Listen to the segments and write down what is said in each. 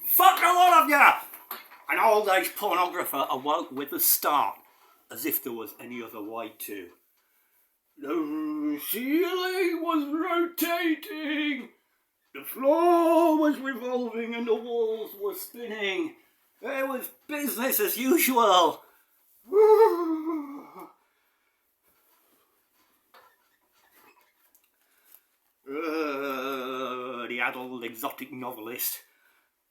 Fuck the lot of ya! An old-age pornographer awoke with a start, as if there was any other way to. The ceiling was rotating, the floor was revolving and the walls were spinning. It was business as usual. The adult exotic novelist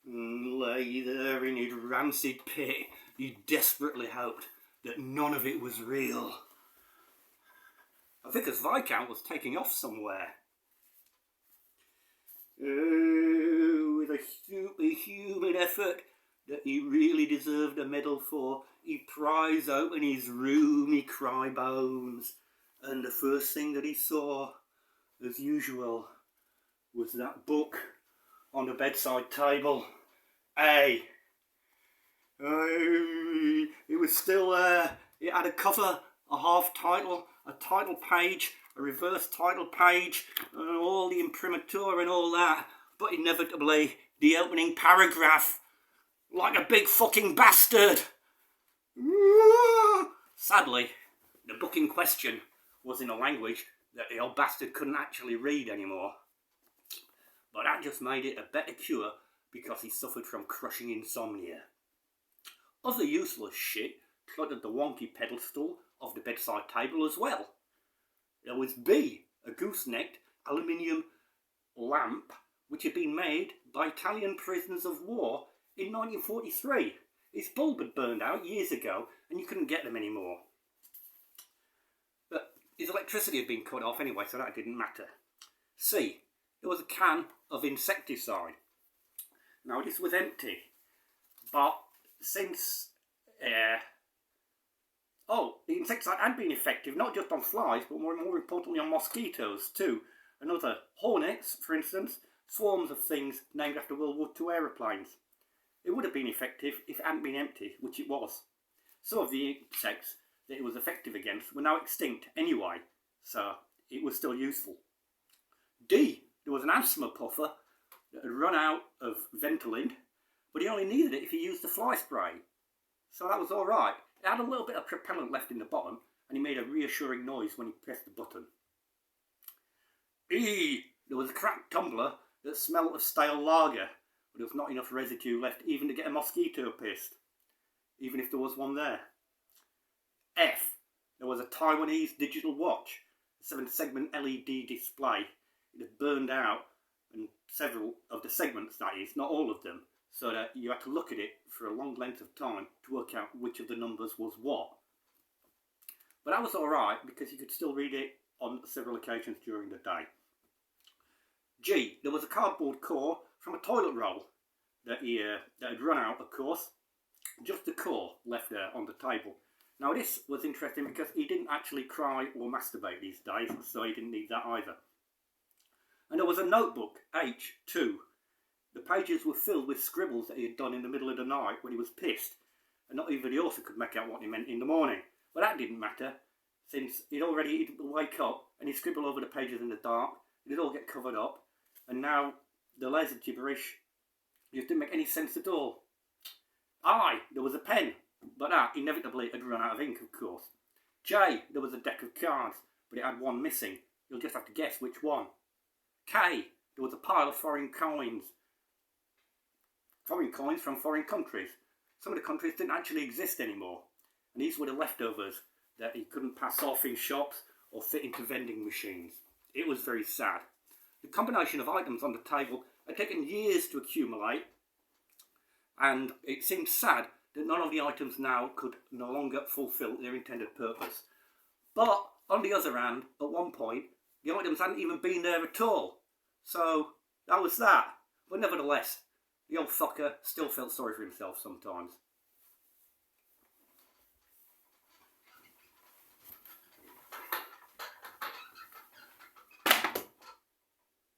lay there in his rancid pit. He desperately hoped that none of it was real. I think his Viscount was taking off somewhere. With a superhuman effort that he really deserved a medal for, he prized open his roomy cry bones, and the first thing that he saw, as usual, was that book on the bedside table. It was still there. It had a cover, a half title, a title page, a reverse title page, and all the imprimatur and all that, but inevitably the opening paragraph, like a big fucking bastard. Sadly, the book in question was in a language that the old bastard couldn't actually read anymore. But that just made it a better cure because he suffered from crushing insomnia. Other useless shit cluttered the wonky pedestal of the bedside table as well. There was B, a goose-necked aluminium lamp which had been made by Italian prisoners of war in 1943. Its bulb had burned out years ago and you couldn't get them anymore. But his electricity had been cut off anyway, so that didn't matter. C, there was a can of insecticide. Now this was empty, but since the insecticide had been effective not just on flies, but more importantly on mosquitoes too, and other hornets, for instance, swarms of things named after World War II aeroplanes. It would have been effective if it hadn't been empty, which it was. Some of the insects that it was effective against were now extinct anyway, so it was still useful. D, there was an asthma puffer that had run out of Ventolin, but he only needed it if he used the fly spray. So that was alright. It had a little bit of propellant left in the bottom, and he made a reassuring noise when he pressed the button. E, there was a cracked tumbler that smelled of stale lager, but there was not enough residue left even to get a mosquito pissed, even if there was one there. F, there was a Taiwanese digital watch, a 7-segment LED display. It had burned out, and several of the segments, that is, not all of them, so that you had to look at it for a long length of time to work out which of the numbers was what. But that was alright because you could still read it on several occasions during the day. G, there was a cardboard core from a toilet roll that had run out, of course. Just the core left there on the table. Now this was interesting because he didn't actually cry or masturbate these days, so he didn't need that either. And there was a notebook, H2. The pages were filled with scribbles that he had done in the middle of the night when he was pissed, and not even the author could make out what he meant in the morning. But that didn't matter, since he'd wake up and he'd scribble over the pages in the dark, it'd all get covered up, and now the laser gibberish just didn't make any sense at all. I, there was a pen, but that inevitably had run out of ink, of course. J, there was a deck of cards, but it had one missing. You'll just have to guess which one. K, there was a pile of foreign coins. Foreign coins from foreign countries. Some of the countries didn't actually exist anymore, and these were the leftovers that he couldn't pass off in shops or fit into vending machines. It was very sad. The combination of items on the table had taken years to accumulate, and it seemed sad that none of the items now could no longer fulfill their intended purpose. But, on the other hand, at one point, the items hadn't even been there at all. So, that was that. But nevertheless, the old fucker still felt sorry for himself sometimes.